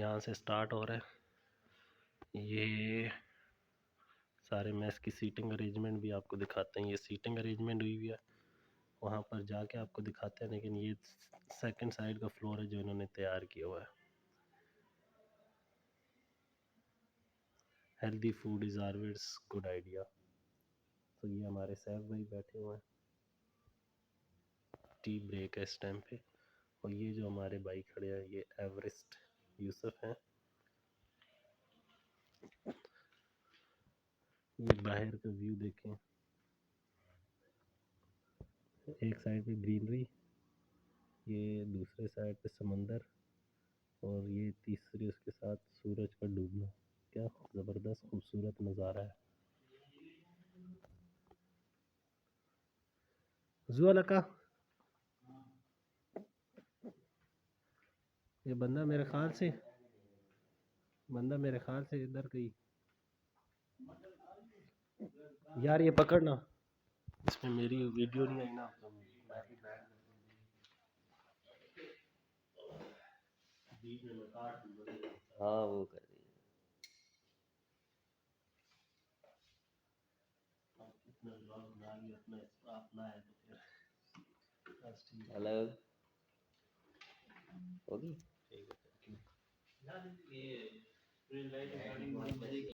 यहाँ से स्टार्ट हो रहा है। ये सारे मेस की सीटिंग अरेंजमेंट भी आपको दिखाते हैं। ये सीटिंग अरेंजमेंट हुई हुई है, वहाँ पर जाके आपको दिखाते हैं। लेकिन ये सेकंड साइड का फ्लोर है जो इन्होंने तैयार किया हुआ है। Healthy food is always good idea. तो ये हमारे सैफ भाई बैठे हुए हैं, टी ब्रेक है इस टाइम पे। और ये जो हमारे भाई खड़े हैं ये एवरेस्ट यूसुफ हैं। ये बाहर का व्यू देखें, एक साइड पे ग्रीनरी, ये दूसरे साइड पे समंदर, और ये तीसरी उसके साथ सूरज का डूबना। क्या ज़बरदस्त खूबसूरत नज़ारा है। जुआ का ये बंदा मेरे ख्याल से इधर गई। यार ये पकड़ना, इसमें मेरी वीडियो नहीं आई ना। हाँ वो कर रही है अलग होगी। ठीक है।